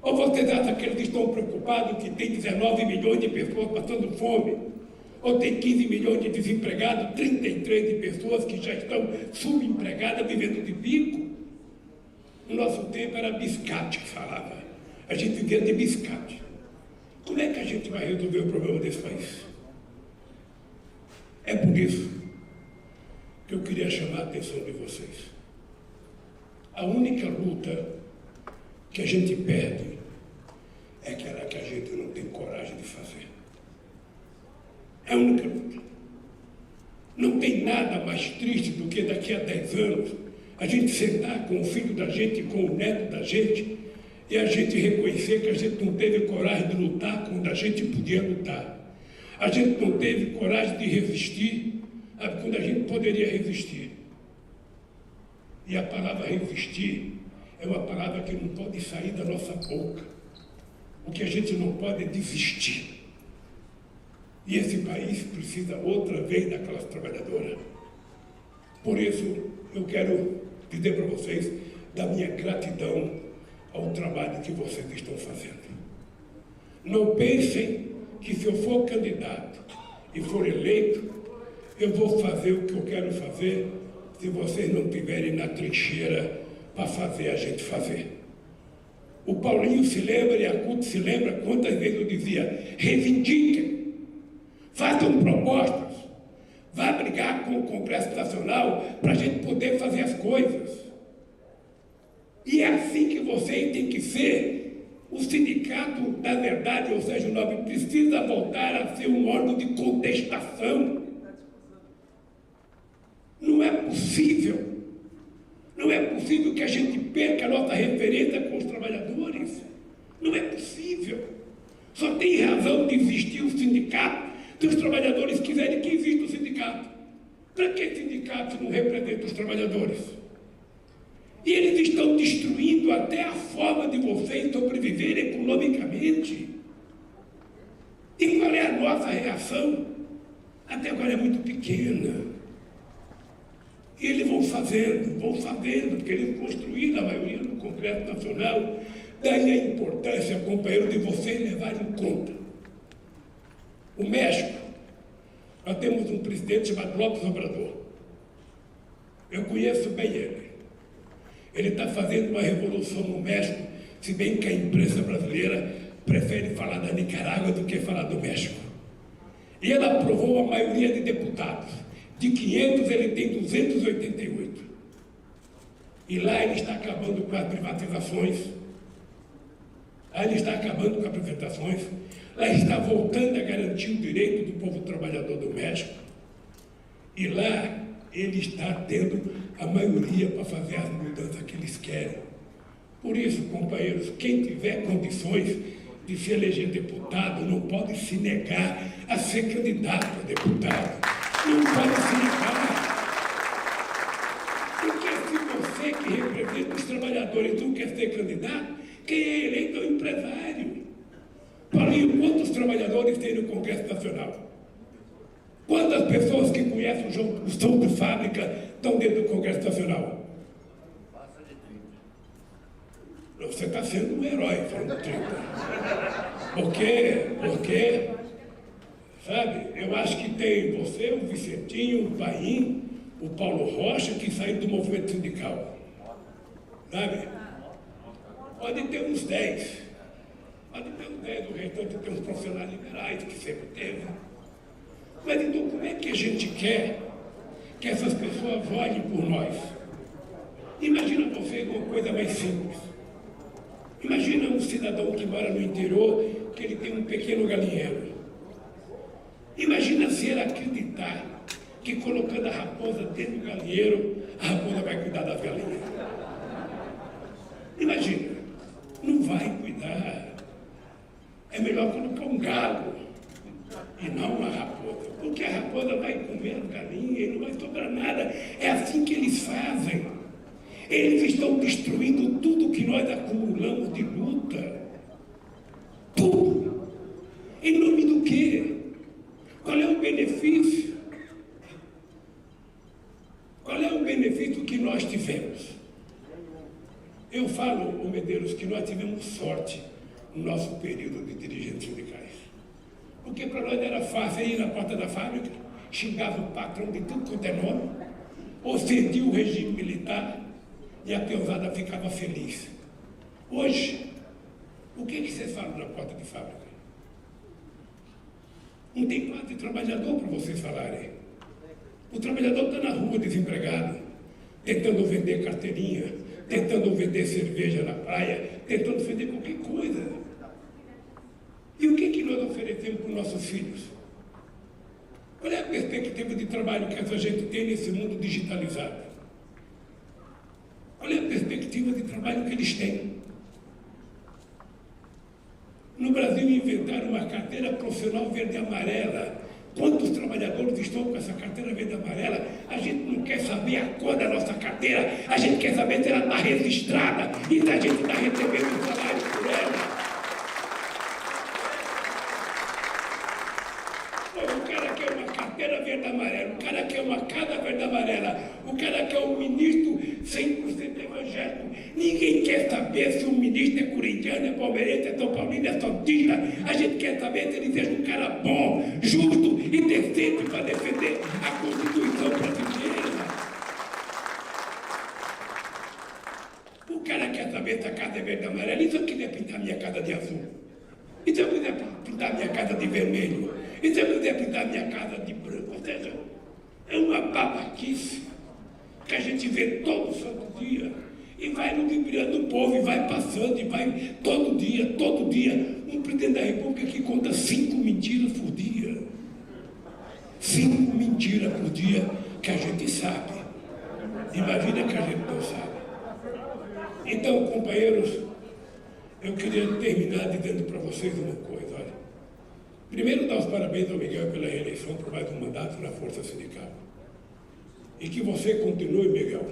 Ou vocês acham que eles estão preocupados que tem 19 milhões de pessoas passando fome? Ou tem 15 milhões de desempregados, 33 de pessoas que já estão subempregadas, vivendo de bico? No nosso tempo era biscate que falava. A gente vivia de biscate. Como é que a gente vai resolver o problema desse país? É por isso que eu queria chamar a atenção de vocês. A única luta que a gente perde é aquela que a gente não tem coragem de fazer. É a única luta. Não tem nada mais triste do que daqui a 10 anos a gente sentar com o filho da gente, com o neto da gente, e a gente reconhecer que a gente não teve coragem de lutar quando a gente podia lutar. A gente não teve coragem de resistir quando a gente poderia resistir. E a palavra resistir é uma palavra que não pode sair da nossa boca. O que a gente não pode é desistir. E esse país precisa outra vez da classe trabalhadora. Por isso, eu quero dizer para vocês da minha gratidão ao trabalho que vocês estão fazendo. Não pensem que se eu for candidato e for eleito, eu vou fazer o que eu quero fazer se vocês não estiverem na trincheira para fazer a gente fazer. O Paulinho se lembra e a CUT se lembra quantas vezes eu dizia: reivindiquem, façam propostas, vá brigar com o Congresso Nacional para a gente poder fazer as coisas. E é assim que vocês têm que ser. O sindicato, na verdade, ou seja, o nome, precisa voltar a ser um órgão de contestação. Não é possível. Não é possível que a gente perca a nossa referência com os trabalhadores. Não é possível. Só tem razão de existir o sindicato se os trabalhadores quiserem que exista o sindicato. Para que sindicato não representa os trabalhadores? E eles estão destruindo até a forma de vocês sobreviverem economicamente. E qual é a nossa reação? Até agora é muito pequena. E eles vão fazendo, porque eles construíram a maioria do Congresso Nacional. Daí a importância, companheiro, de vocês levarem em conta. O México, nós temos um presidente chamado López Obrador. Eu conheço bem ele. Ele está fazendo uma revolução no México, se bem que a imprensa brasileira prefere falar da Nicarágua do que falar do México. E ela aprovou a maioria de deputados. De 500, ele tem 288. E lá ele está acabando com as privatizações. Lá está voltando a garantir o direito do povo trabalhador do México. E lá ele está tendo a maioria para fazer as mudanças que eles querem. Por isso, companheiros, quem tiver condições de se eleger deputado não pode se negar a ser candidato a deputado. Não pode se negar. Porque se você que representa os trabalhadores não quer ser candidato, quem é eleito é o empresário. Paulinho, quantos trabalhadores tem no Congresso Nacional? Quantas pessoas que conhecem o som de fábrica estão dentro do Congresso Nacional? Passa de 30. Você está sendo um herói falando 30. Porque, sabe, eu acho que tem você, o Vicentinho, o Paim, o Paulo Rocha, que saíram do movimento sindical. Sabe? Pode ter uns 10. Pode ter uns 10, o restante tem uns profissionais liberais que sempre teve. Mas então como é que a gente quer que essas pessoas olhem por nós? Imagina você uma coisa mais simples. Imagina um cidadão que mora no interior, que ele tem um pequeno galinheiro. Imagina se ele acreditar que colocando a raposa dentro do galinheiro, a raposa vai cuidar das galinhas. Imagina, não vai cuidar. É melhor colocar um galo e não uma raposa, porque a raposa vai comer as galinhas e não vai sobrar nada. É assim que eles fazem. Eles estão destruindo tudo que nós acumulamos de luta. Tudo. Em nome do quê? Qual é o benefício? Qual é o benefício que nós tivemos? Eu falo, Medeiros, que nós tivemos sorte no nosso período de dirigentes sindicais. Porque para nós era fácil ir na porta da fábrica, xingava o patrão de tudo quanto é nome, ofendia o regime militar e a peãozada ficava feliz. Hoje, o que vocês falam na porta de fábrica? Não tem quase trabalhador para vocês falarem. O trabalhador está na rua desempregado, tentando vender carteirinha, tentando vender cerveja na praia, tentando vender qualquer coisa. E o que nós oferecemos para os nossos filhos? Qual é a perspectiva de trabalho que essa gente tem nesse mundo digitalizado? Qual é a perspectiva de trabalho que eles têm? No Brasil inventaram uma carteira profissional verde e amarela. Quantos trabalhadores estão com essa carteira verde e amarela? A gente não quer saber a cor da nossa carteira, a gente quer saber se ela está registrada e se a gente está recebendo um salário por ela. O cara quer uma carteira verde e amarela, o cara quer uma Casa Verde Amarela. O cara quer um ministro 100% evangélico. Ninguém quer saber se o ministro é corintiano, é palmeirense, é São Paulino, é santista. A gente quer saber se ele seja um cara bom, justo e decente para defender a Constituição brasileira. O cara quer saber se a casa é verde amarela. E se eu quiser pintar minha casa de azul? E se eu quiser pintar minha casa de vermelho? E se eu quiser pintar minha casa de branco? Ou seja, é uma babaquice que a gente vê todo santo dia. E vai ludibriando o povo, e vai passando, e vai todo dia, um presidente da República que conta 5 mentiras por dia. 5 mentiras por dia que a gente sabe. Imagina que a gente não sabe. Então, companheiros, eu queria terminar dizendo para vocês uma coisa, olha. Primeiro, dar os parabéns ao Miguel pela reeleição por mais um mandato na Força Sindical. E que você continue, Miguel,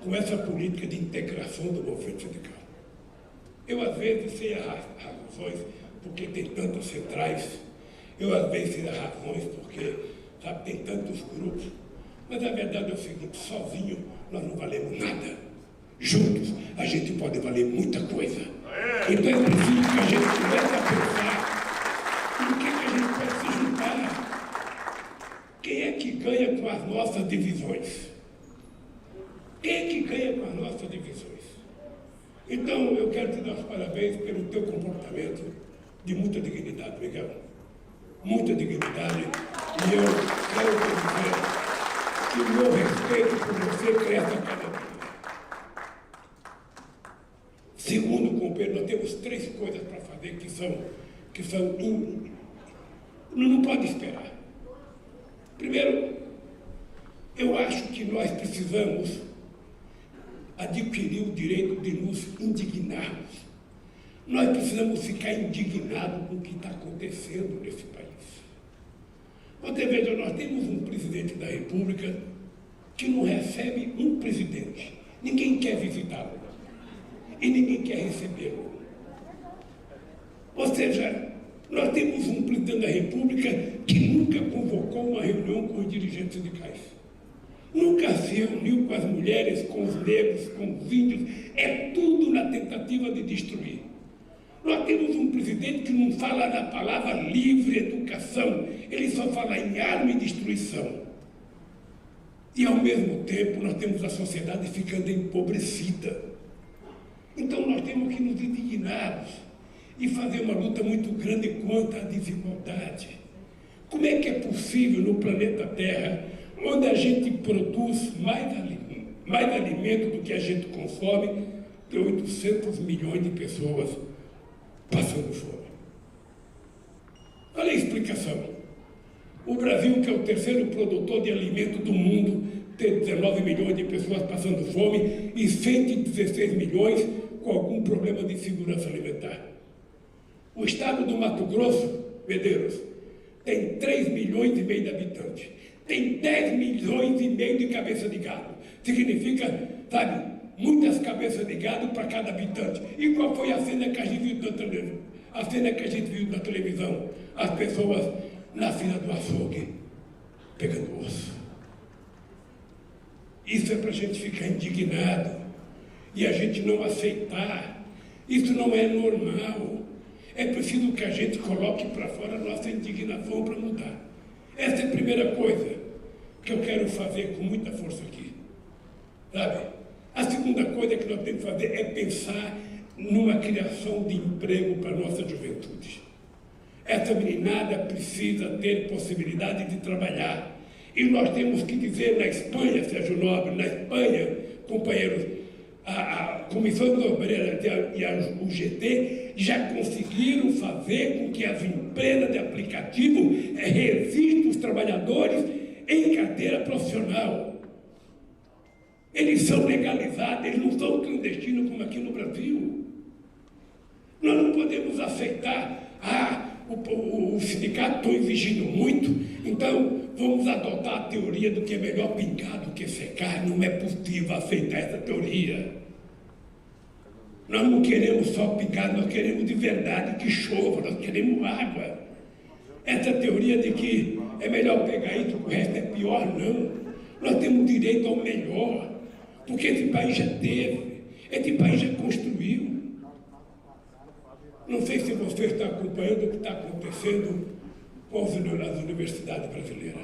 com essa política de integração do movimento sindical. Eu, às vezes, sei as razões porque tem tantas centrais, eu, às vezes, sei as razões porque, sabe, tem tantos grupos, mas a verdade é o seguinte, sozinho nós não valemos nada. Juntos, a gente pode valer muita coisa. Então é preciso que a gente comece a pensar no que a gente pode se juntar. Quem é que ganha com as nossas divisões? Quem é que ganha com as nossas divisões? Então, eu quero te dar os parabéns pelo teu comportamento de muita dignidade, Miguel. Muita dignidade. E eu quero te dizer que o meu respeito por você cresce a cada dia. Segundo, companheiro, nós temos 3 coisas para fazer que são não pode esperar. Primeiro, eu acho que nós precisamos adquirir o direito de nos indignarmos. Nós precisamos ficar indignados com o que está acontecendo nesse país. Você veja, nós temos um presidente da República que não recebe um presidente. Ninguém quer visitá-lo. E ninguém quer recebê-lo. Ou seja, nós temos um presidente da República que nunca convocou uma reunião com os dirigentes sindicais. Nunca se reuniu com as mulheres, com os negros, com os índios. É tudo na tentativa de destruir. Nós temos um presidente que não fala na palavra livre educação. Ele só fala em arma e destruição. E, ao mesmo tempo, nós temos a sociedade ficando empobrecida. Então nós temos que nos indignar e fazer uma luta muito grande contra a desigualdade. Como é que é possível no planeta Terra, onde a gente produz mais alimento do que a gente consome, ter 800 milhões de pessoas passando fome? Olha a explicação. O Brasil, que é o 3º produtor de alimento do mundo, tem 19 milhões de pessoas passando fome e 116 milhões com algum problema de segurança alimentar. O estado do Mato Grosso, Medeiros, tem 3 milhões e meio de habitantes. Tem 10 milhões e meio de cabeça de gado. Significa, sabe, muitas cabeças de gado para cada habitante. E qual foi a cena que a gente viu na televisão? A cena que a gente viu na televisão? As pessoas na fila do açougue, pegando osso. Isso é para a gente ficar indignado e a gente não aceitar. Isso não é normal. É preciso que a gente coloque para fora a nossa indignação para mudar. Essa é a primeira coisa que eu quero fazer com muita força aqui. Sabe? A segunda coisa que nós temos que fazer é pensar numa criação de emprego para a nossa juventude. Essa meninada precisa ter possibilidade de trabalhar. E nós temos que dizer na Espanha, Sérgio Nobre, na Espanha, companheiros, a Comissão dos Obreiros e a UGT já conseguiram fazer com que as empresas de aplicativo resistam os trabalhadores em carteira profissional. Eles são legalizados, eles não são clandestinos como aqui no Brasil. Nós não podemos aceitar, o sindicato está exigindo muito, então vamos adotar a teoria do que é melhor pingar do que secar. Não é possível aceitar essa teoria. Nós não queremos só pingar, nós queremos de verdade que chova, nós queremos água. Essa teoria de que é melhor pegar isso, o resto é pior, não. Nós temos direito ao melhor, porque esse país já teve, esse país já construiu. Não sei se você está acompanhando o que está acontecendo com as universidades brasileiras.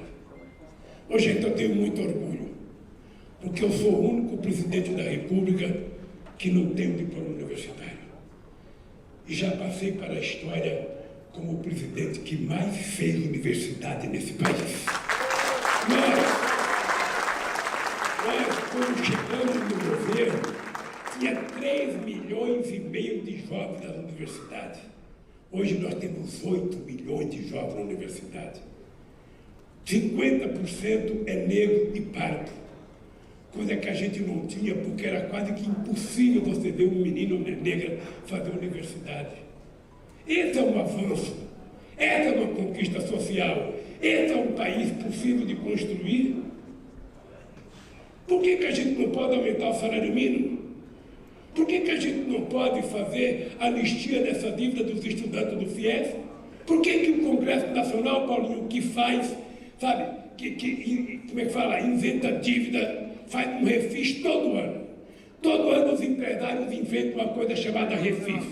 Ô, gente, eu tenho muito orgulho, porque eu sou o único presidente da República que não tem um diploma universitário. E já passei para a história como o presidente que mais fez universidade nesse país. Nós, quando chegamos no governo, tinha 3,5 milhões de jovens nas universidades. Hoje nós temos 8 milhões de jovens na universidade. 50% é negro e pardo, coisa que a gente não tinha, porque era quase que impossível você ver um menino ou uma negra fazer universidade. Esse é um avanço, essa é uma conquista social, esse é um país possível de construir. Por que a gente não pode aumentar o salário mínimo? Por que a gente não pode fazer anistia dessa dívida dos estudantes do FIES? Por que o Congresso Nacional, Paulinho, que faz, sabe, como é que fala, isenta dívida, faz um refis todo ano? Todo ano os empresários inventam uma coisa chamada refis.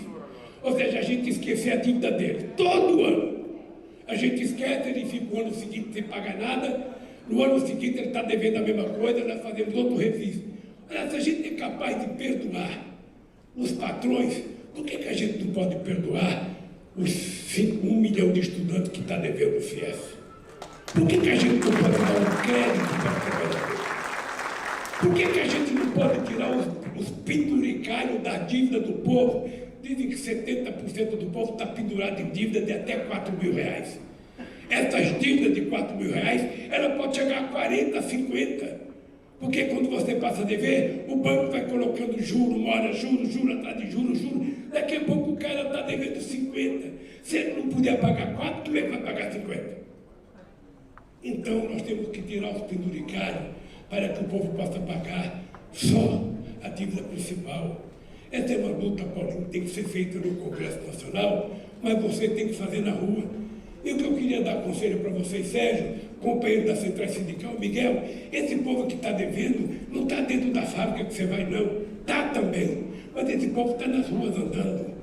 Ou seja, a gente esquece a dívida deles. Todo ano. A gente esquece, ele fica o ano seguinte sem pagar nada, no ano seguinte ele está devendo a mesma coisa, nós fazemos outro refis. Olha, se a gente é capaz de perdoar os patrões, por que a gente não pode perdoar os 1 milhão de estudantes que está devendo o FIES? Por que a gente não pode dar um crédito para o trabalhador? Por que a gente não pode tirar os penduricários da dívida do povo? Dizem que 70% do povo está pendurado em dívida de até 4 mil reais. Essas dívidas de 4 mil reais, ela pode chegar a 40, 50. Porque quando você passa a dever, o banco vai colocando juro, mora juro atrás de juro. Daqui a pouco o cara está devendo 50. Se ele não puder pagar 4, como é que vai pagar 50? Então nós temos que tirar os penduricários para que o povo possa pagar só a dívida principal. Essa é uma luta, Paulinho, que tem que ser feita no Congresso Nacional, mas você tem que fazer na rua. E o que eu queria dar conselho para vocês, Sérgio, companheiro da Central Sindical, Miguel, esse povo que está devendo não está dentro da fábrica que você vai, não. Está também, mas esse povo está nas ruas andando.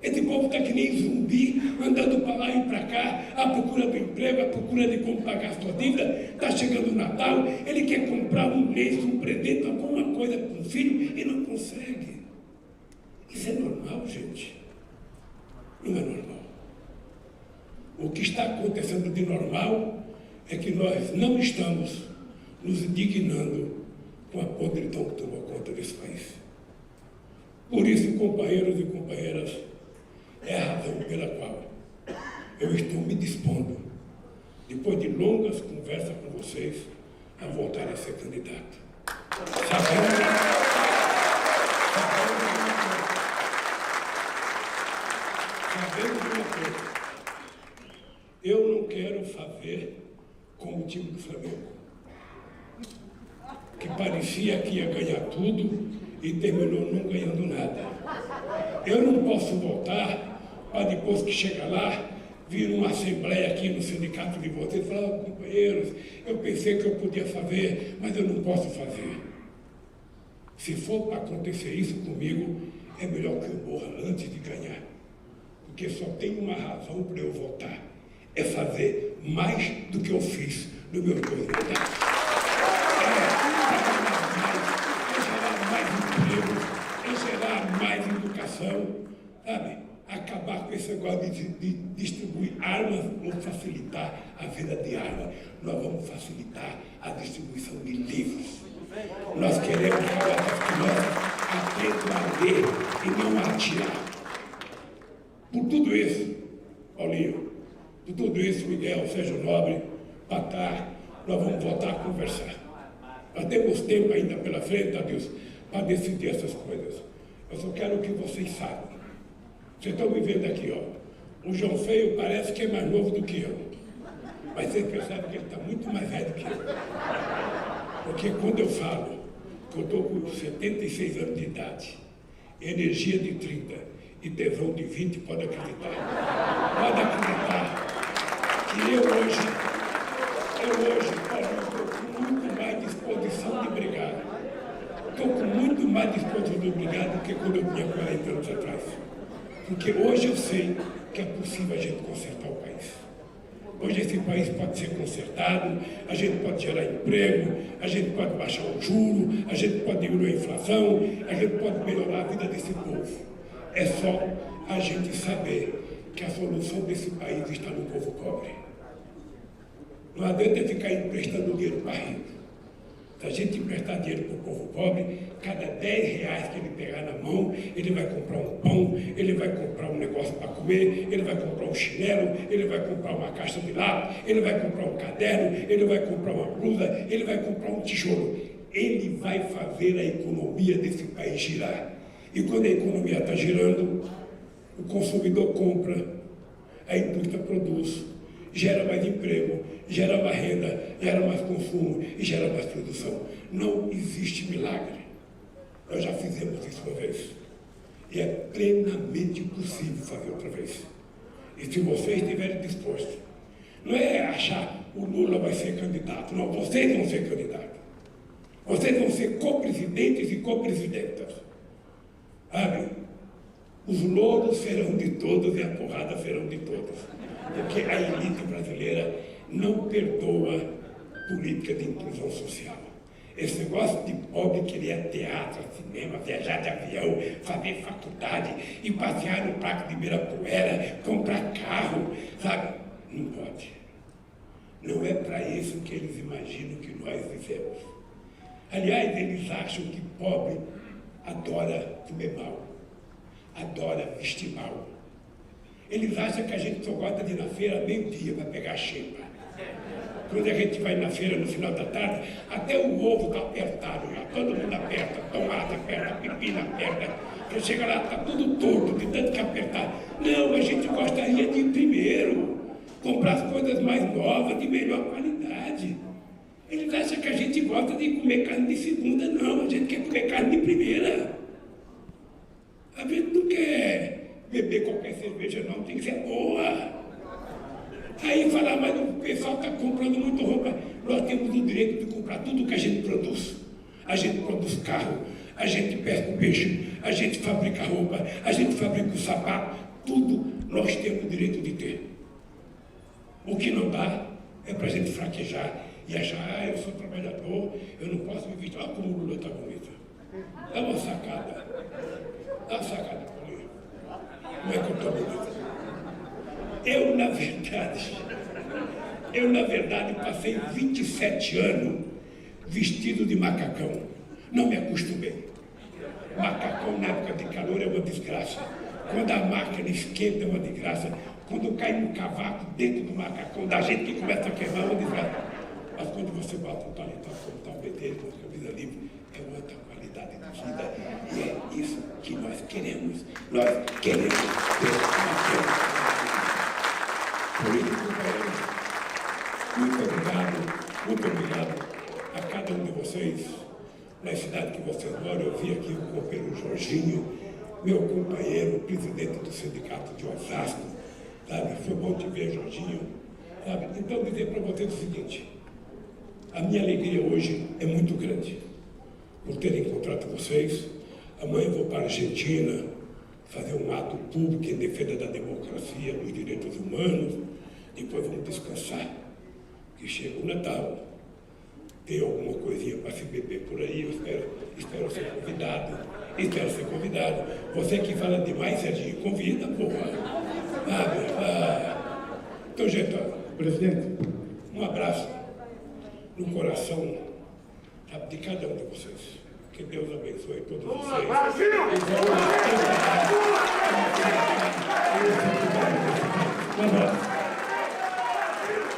Esse povo está que nem zumbi, andando para lá e para cá, à procura do emprego, à procura de como pagar a sua dívida. Está chegando o Natal, ele quer comprar um lenço, um presente, alguma coisa para o filho e não consegue. Isso é normal, gente? Não é normal. O que está acontecendo de normal é que nós não estamos nos indignando com a podridão que tomou conta desse país. Por isso, companheiros e companheiras, é a razão pela qual eu estou me dispondo, depois de longas conversas com vocês, a voltar a ser candidato. Sabendo de uma coisa. Eu não quero fazer como o time do Flamengo, que parecia que ia ganhar tudo e terminou não ganhando nada. Eu não posso voltar para depois que chega lá, vir uma assembleia aqui no sindicato de vocês e falar, companheiros, eu pensei que eu podia fazer, mas eu não posso fazer. Se for para acontecer isso comigo, é melhor que eu morra antes de ganhar. Porque só tem uma razão para eu votar. É fazer mais do que eu fiz no meu 2 mandatos. É gerar mais emprego, é gerar mais educação, sabe? Acabar com esse negócio de distribuir armas ou facilitar a venda de armas. Nós vamos facilitar a distribuição de livros. Nós queremos que nossas crianças aprendam a ler e não a atirar. Por tudo isso, Paulinho, por tudo isso, Miguel, Sérgio Nobre, Patar, nós vamos voltar a conversar. Nós temos tempo ainda pela frente, Deus, para decidir essas coisas. Eu só quero que vocês saibam. Vocês estão me vendo aqui, ó. O João Feio parece que é mais novo do que eu. Mas vocês percebem que ele está muito mais velho que eu. Porque quando eu falo que eu estou com 76 anos de idade, energia de 30 e tesão de 20, pode acreditar. Pode acreditar que eu hoje Eu hoje, estou com muito mais disposição de brigar. Estou com muito mais disposição de brigar do que quando eu tinha 40 anos atrás. Porque hoje eu sei que é possível a gente consertar o país. Hoje esse país pode ser consertado, a gente pode gerar emprego, a gente pode baixar o juro, a gente pode diminuir a inflação, a gente pode melhorar a vida desse povo. É só a gente saber que a solução desse país está no povo pobre. Não adianta ficar emprestando dinheiro para rico. Se a gente emprestar dinheiro para o povo pobre, cada 10 reais que ele pegar na mão, ele vai comprar um pão, ele vai comprar um negócio para comer, ele vai comprar um chinelo, ele vai comprar uma caixa de lápis, ele vai comprar um caderno, ele vai comprar uma blusa, ele vai comprar um tijolo. Ele vai fazer a economia desse país girar. E quando a economia está girando, o consumidor compra, a indústria produz, gera mais emprego, gera mais renda, gera mais consumo e gera mais produção. Não existe milagre. Nós já fizemos isso uma vez. E é plenamente possível fazer outra vez. E se vocês estiverem dispostos, não é achar o Lula vai ser candidato, não, vocês vão ser candidatos. Vocês vão ser co-presidentes e co-presidentas. Sabe? Os louros serão de todos e a porrada serão de todos. Porque a elite brasileira não perdoa política de inclusão social. Esse negócio de pobre querer teatro, cinema, viajar de avião, fazer faculdade e passear no Parque de Ibirapuera, comprar carro, sabe? Não pode. Não é para isso que eles imaginam que nós vivemos. Aliás, eles acham que pobre adora comer mal, adora vestir mal. Eles acham que a gente só gosta de ir na feira meio-dia para pegar xepa. Quando a gente vai na feira no final da tarde, até o ovo está apertado já. Todo mundo aperta, tomate aperta, pepino aperta. Você chega lá, está tudo torto, de tanto que apertar. Não, a gente gostaria de ir primeiro, comprar as coisas mais novas, de melhor qualidade. Eles acham que a gente gosta de comer carne de segunda. Não, a gente quer comer carne de primeira. A gente não quer beber qualquer cerveja, não, tem que ser boa. Aí falar, mas o pessoal está comprando muita roupa. Nós temos o direito de comprar tudo que a gente produz. A gente produz carro, a gente pesca o peixe, a gente fabrica roupa, a gente fabrica o sapato. Tudo nós temos o direito de ter. O que não dá é para a gente fraquejar e achar, eu sou trabalhador, eu não posso me vestir. Olha como o Lula está bonito. Dá uma sacada. Dá uma sacada para mim. Como é que eu estou bonito? Eu, na verdade, passei 27 anos vestido de macacão. Não me acostumei. Macacão na época de calor é uma desgraça. Quando a máquina esquenta é uma desgraça. Quando cai um cavaco dentro do macacão, da gente que começa a queimar, é uma desgraça. Mas quando você bota um paletó como tal BT, com a camisa livre, é outra qualidade de vida. E é isso que nós queremos. Nós queremos ter uma muito obrigado a cada um de vocês. Na cidade que vocês moram, eu vi aqui o companheiro Jorginho, meu companheiro, presidente do sindicato de Osasco, sabe? Foi bom te ver, Jorginho, sabe? Então, dizer para vocês o seguinte, a minha alegria hoje é muito grande por ter encontrado vocês. Amanhã eu vou para a Argentina fazer um ato público em defesa da democracia, dos direitos humanos. Depois vamos descansar, que chega o Natal. Tem alguma coisinha para se beber por aí, eu espero ser convidado. Espero ser convidado. Você que fala demais, Serginho, convida, porra. Então, gente, presidente, um abraço no coração, sabe, de cada um de vocês. Que Deus abençoe todos vocês.